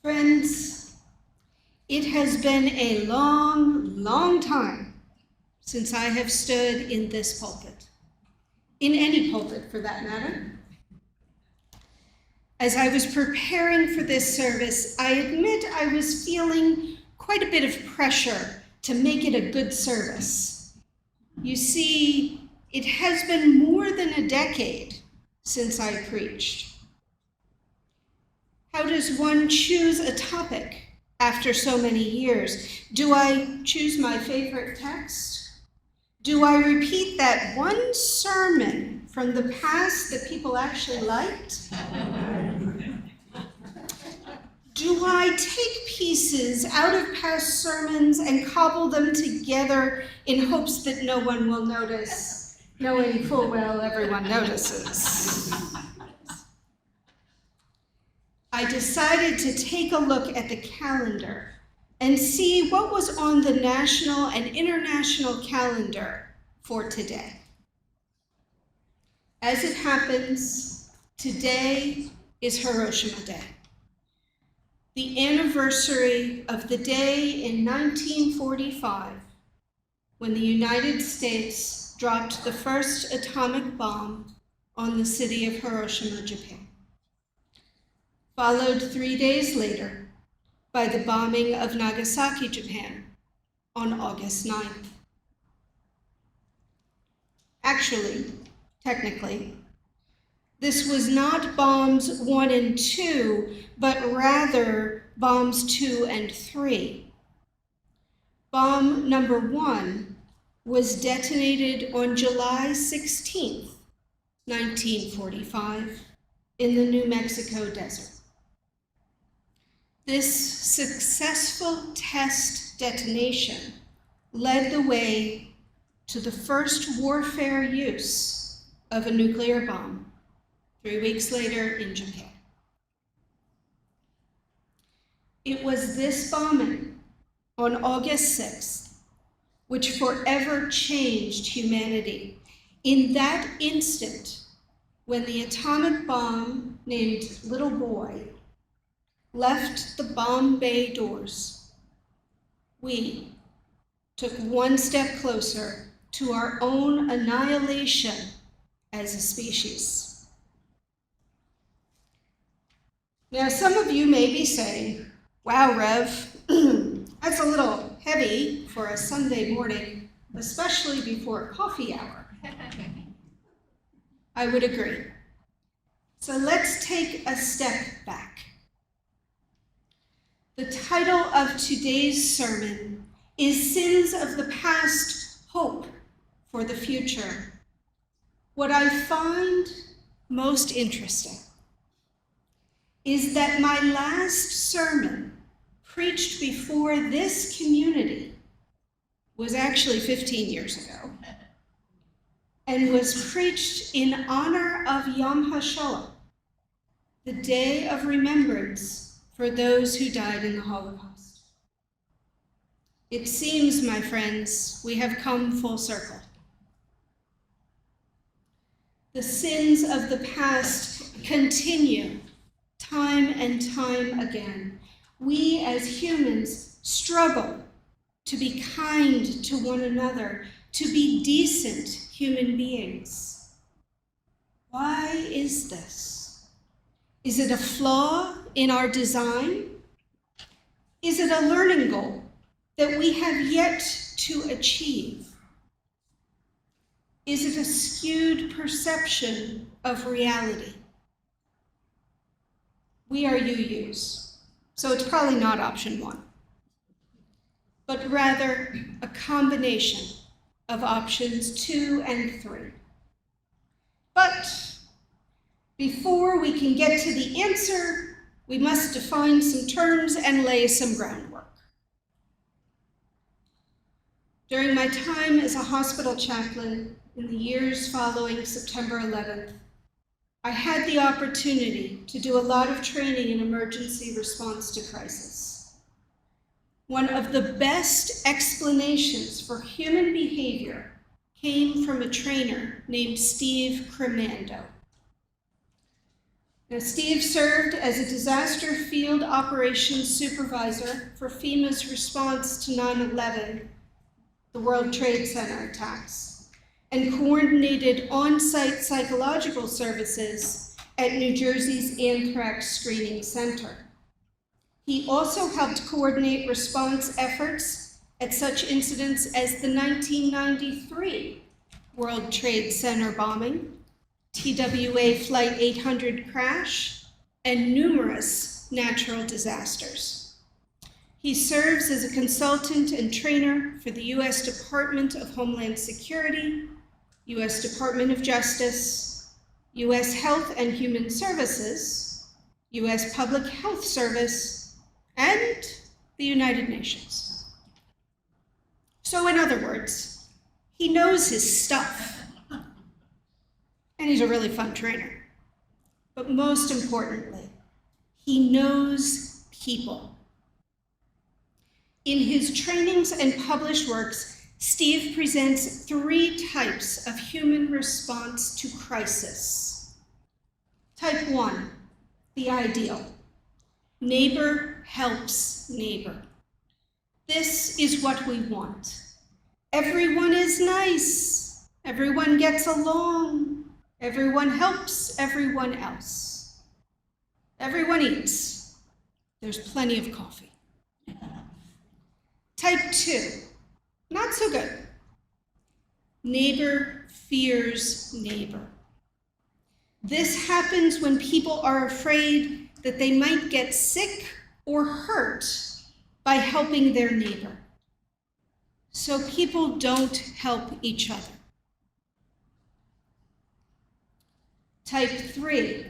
Friends, it has been a long, long time since I have stood in this pulpit, in any pulpit for that matter. As I was preparing for this service, I admit I was feeling quite a bit of pressure to make it a good service. You see, it has been more than a decade since I preached. How does one choose a topic after so many years? Do I choose my favorite text? Do I repeat that one sermon from the past that people actually liked? Do I take pieces out of past sermons and cobble them together in hopes that no one will notice, knowing full well everyone notices? I decided to take a look at the calendar and see what was on the national and international calendar for today. As it happens, today is Hiroshima Day, the anniversary of the day in 1945 when the United States dropped the first atomic bomb on the city of Hiroshima, Japan, followed 3 days later by the bombing of Nagasaki, Japan on August 9th. Actually, technically, this was not bombs 1 and 2, but rather bombs 2 and 3. Bomb number 1 was detonated on July 16th, 1945, in the New Mexico desert. This successful test detonation led the way to the first warfare use of a nuclear bomb 3 weeks later in Japan. It was this bombing on August 6th which forever changed humanity. In that instant, when the atomic bomb named Little Boy left the bomb bay doors, we took one step closer to our own annihilation as a species. Now, some of you may be saying, wow, Rev, that's a little heavy for a Sunday morning, especially before coffee hour. I would agree. So let's take a step back. The title of today's sermon is Sins of the Past, Hope for the Future. What I find most interesting is that my last sermon preached before this community was actually 15 years ago and was preached in honor of Yom HaShoah, the day of remembrance for those who died in the Holocaust. It seems, my friends, we have come full circle. The sins of the past continue time and time again. We as humans struggle to be kind to one another, to be decent human beings. Why is this? Is it a flaw in our design? Is it a learning goal that we have yet to achieve? Is it a skewed perception of reality? We are UUs, so it's probably not option 1, but rather a combination of options 2 and 3. But before we can get to the answer, we must define some terms and lay some groundwork. During my time as a hospital chaplain in the years following September 11th, I had the opportunity to do a lot of training in emergency response to crisis. One of the best explanations for human behavior came from a trainer named Steve Cremando. Now, Steve served as a disaster field operations supervisor for FEMA's response to 9/11, the World Trade Center attacks, and coordinated on-site psychological services at New Jersey's Anthrax Screening Center. He also helped coordinate response efforts at such incidents as the 1993 World Trade Center bombing, TWA Flight 800 crash, and numerous natural disasters. He serves as a consultant and trainer for the U.S. Department of Homeland Security, U.S. Department of Justice, U.S. Health and Human Services, U.S. Public Health Service, and the United Nations. So in other words, he knows his stuff. And he's a really fun trainer. But most importantly, he knows people. In his trainings and published works, Steve presents 3 types of human response to crisis. Type 1, the ideal. Neighbor helps neighbor. This is what we want. Everyone is nice. Everyone gets along. Everyone helps everyone else. Everyone eats. There's plenty of coffee. Type 2, not so good. Neighbor fears neighbor. This happens when people are afraid that they might get sick or hurt by helping their neighbor. So people don't help each other. Type 3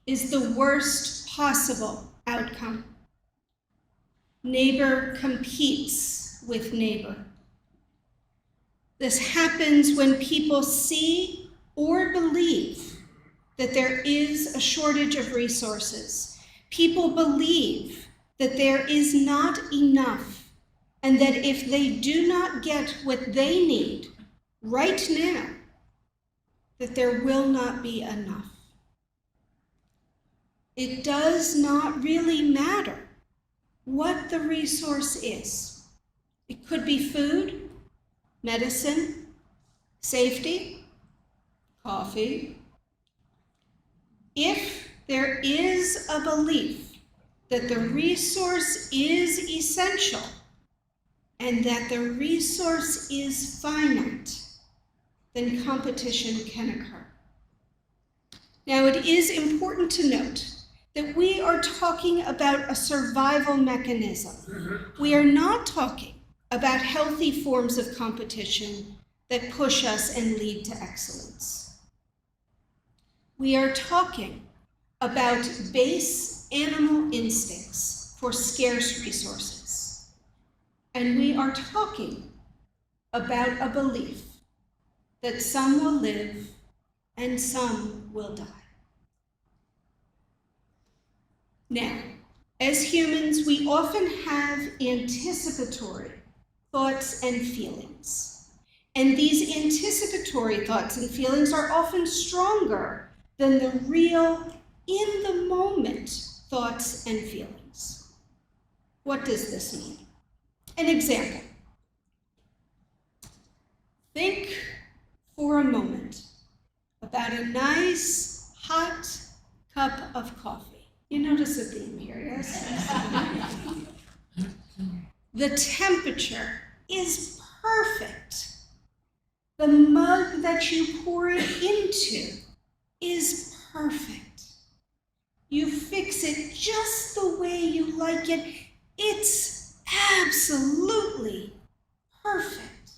is the worst possible outcome. Neighbor competes with neighbor. This happens when people see or believe that there is a shortage of resources. People believe that there is not enough, and that if they do not get what they need right now, that there will not be enough. It does not really matter what the resource is. It could be food, medicine, safety, coffee. If there is a belief that the resource is essential and that the resource is finite, then competition can occur. Now, it is important to note that we are talking about a survival mechanism. We are not talking about healthy forms of competition that push us and lead to excellence. We are talking about base animal instincts for scarce resources. And we are talking about a belief that some will live and some will die. Now, as humans, we often have anticipatory thoughts and feelings. And these anticipatory thoughts and feelings are often stronger than the real, in the moment thoughts and feelings. What does this mean? An example. Think for a moment about a nice hot cup of coffee. You notice a theme here, yes? The temperature is perfect. The mug that you pour it into is perfect. You fix it just the way you like it. It's absolutely perfect.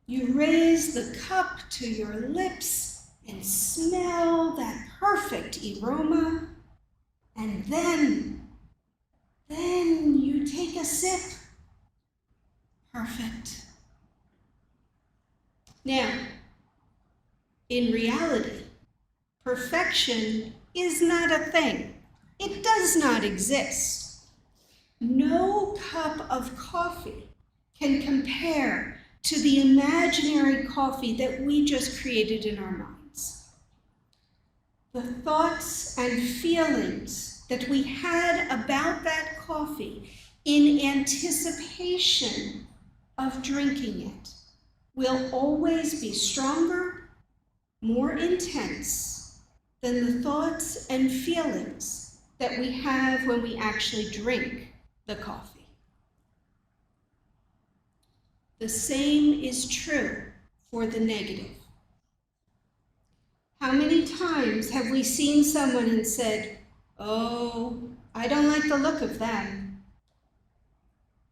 You raise the cup to your lips and smell that perfect aroma. And then you take a sip. Perfect. Now, in reality, perfection is not a thing. It does not exist. No cup of coffee can compare to the imaginary coffee that we just created in our minds. the thoughts and feelings that we had about that coffee in anticipation of drinking it will always be stronger, more intense than the thoughts and feelings that we have when we actually drink the coffee. The same is true for the negative. How many times have we seen someone and said, "Oh, I don't like the look of them"?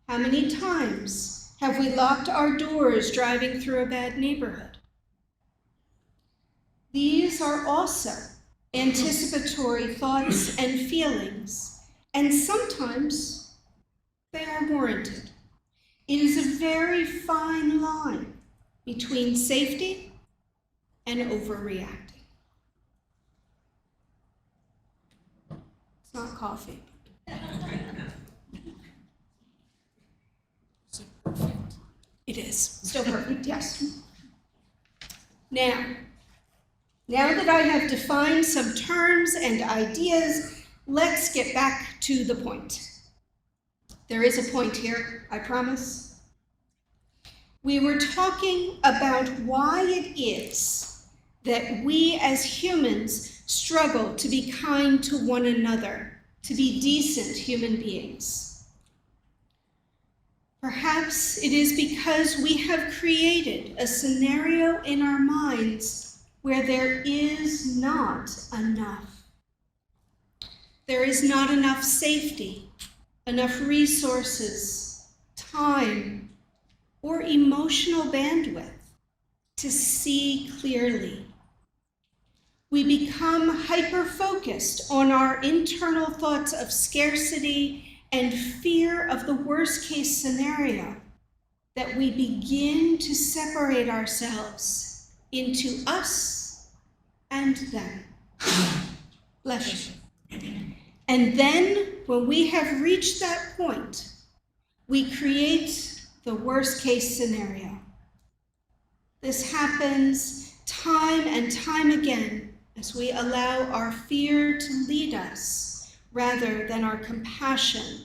How many times have we locked our doors driving through a bad neighborhood? These are also anticipatory thoughts and feelings, and sometimes they are warranted. It is a very fine line between safety and overreacting. It's not coffee. It is. Still perfect, yes. Now that I have defined some terms and ideas, let's get back to the point. There is a point here, I promise. We were talking about why it is that we as humans struggle to be kind to one another, to be decent human beings. Perhaps it is because we have created a scenario in our minds where there is not enough. There is not enough safety, enough resources, time, or emotional bandwidth to see clearly. We become hyper-focused on our internal thoughts of scarcity and fear of the worst-case scenario, that we begin to separate ourselves into us and them. Bless you. And then, when we have reached that point, we create the worst-case scenario. This happens time and time again as we allow our fear to lead us rather than our compassion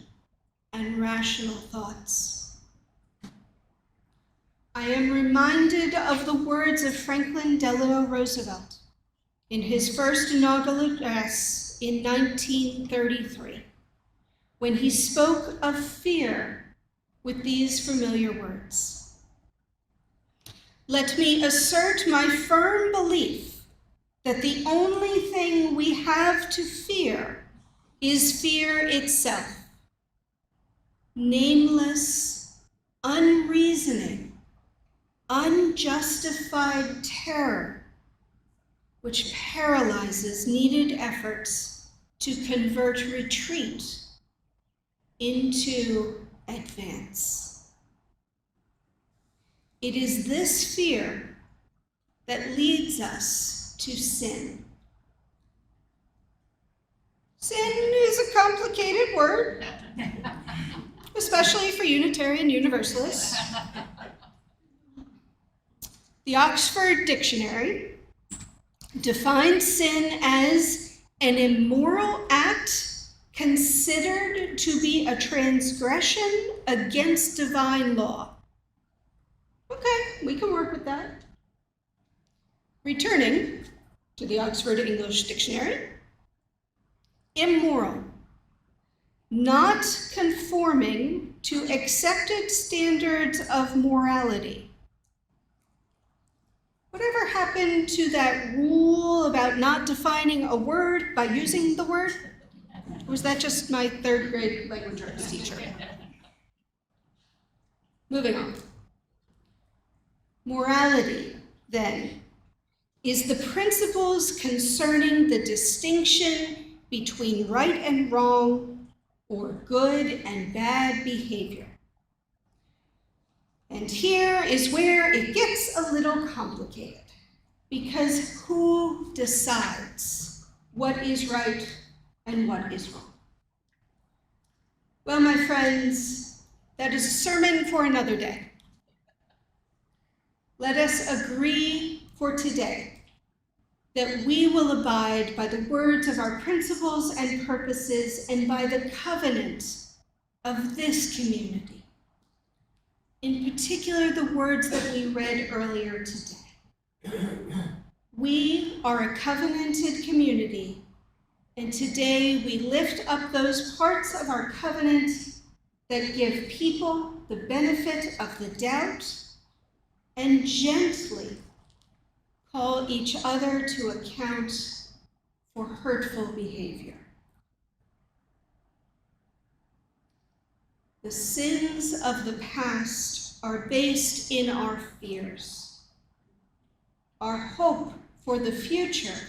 and rational thoughts. I am reminded of the words of Franklin Delano Roosevelt in his first inaugural address in 1933, when he spoke of fear with these familiar words. "Let me assert my firm belief that the only thing we have to fear is fear itself, nameless, unreasoning, unjustified terror, which paralyzes needed efforts to convert retreat into advance." It is this fear that leads us to sin. Sin is a complicated word, especially for Unitarian Universalists. The Oxford Dictionary defines sin as an immoral act considered to be a transgression against divine law. Okay, we can work with that. Returning to the Oxford English Dictionary, immoral, not conforming to accepted standards of morality. Whatever happened to that rule about not defining a word by using the word? Or was that just my third grade language arts teacher? Moving on. Morality, then, is the principles concerning the distinction between right and wrong, or good and bad behavior. And here is where it gets a little complicated, because who decides what is right and what is wrong? Well, my friends, that is a sermon for another day. Let us agree for today that we will abide by the words of our principles and purposes and by the covenant of this community. In particular, the words that we read earlier today. We are a covenanted community, and today we lift up those parts of our covenant that give people the benefit of the doubt and gently call each other to account for hurtful behavior. The sins of the past are based in our fears. Our hope for the future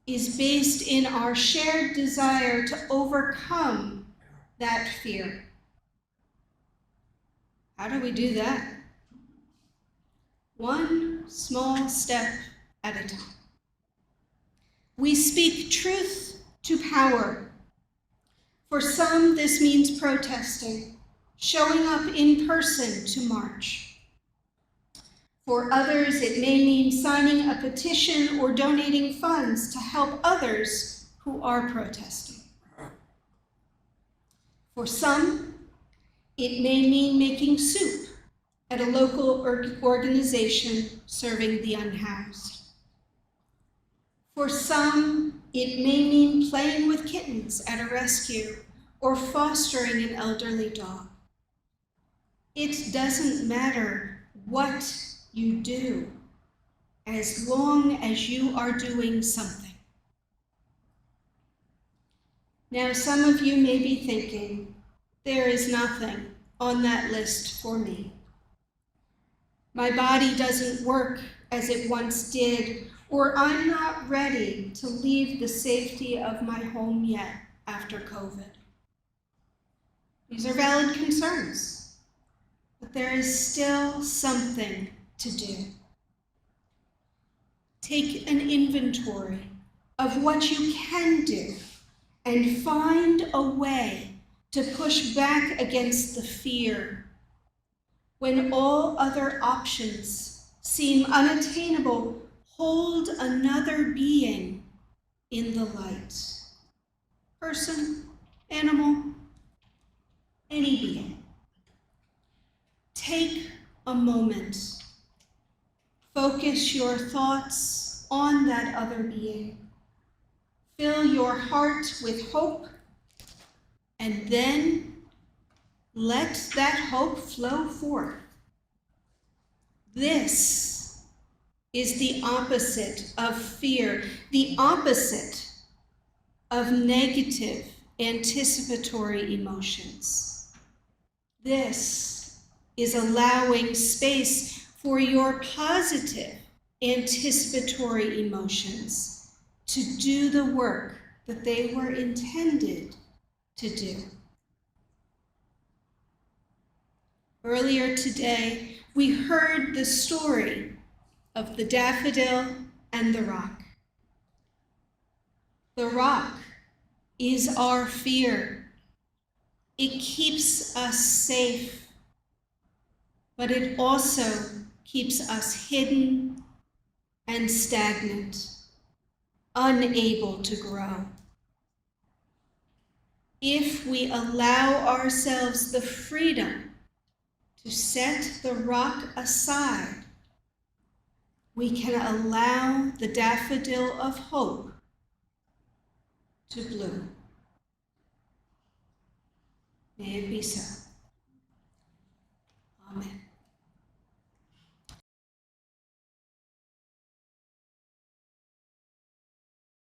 is based in our shared desire to overcome that fear. How do we do that? One small step at a time. We speak truth to power. For some, this means protesting, showing up in person to march. For others, it may mean signing a petition or donating funds to help others who are protesting. For some, it may mean making soup at a local organization serving the unhoused. For some, it may mean playing with kittens at a rescue or fostering an elderly dog. It doesn't matter what you do, as long as you are doing something. Now, some of you may be thinking, there is nothing on that list for me. My body doesn't work as it once did, or I'm not ready to leave the safety of my home yet after COVID. These are valid concerns, but there is still something to do. Take an inventory of what you can do and find a way to push back against the fear when all other options seem unattainable. Hold another being in the light. Person, animal, any being. Take a moment. Focus your thoughts on that other being. Fill your heart with hope, and then let that hope flow forth. This is the opposite of fear, the opposite of negative anticipatory emotions. This is allowing space for your positive anticipatory emotions to do the work that they were intended to do. Earlier today, we heard the story of the daffodil and the rock. The rock is our fear. It keeps us safe, but it also keeps us hidden and stagnant, unable to grow. If we allow ourselves the freedom to set the rock aside, we can allow the daffodil of hope to bloom. May it be so.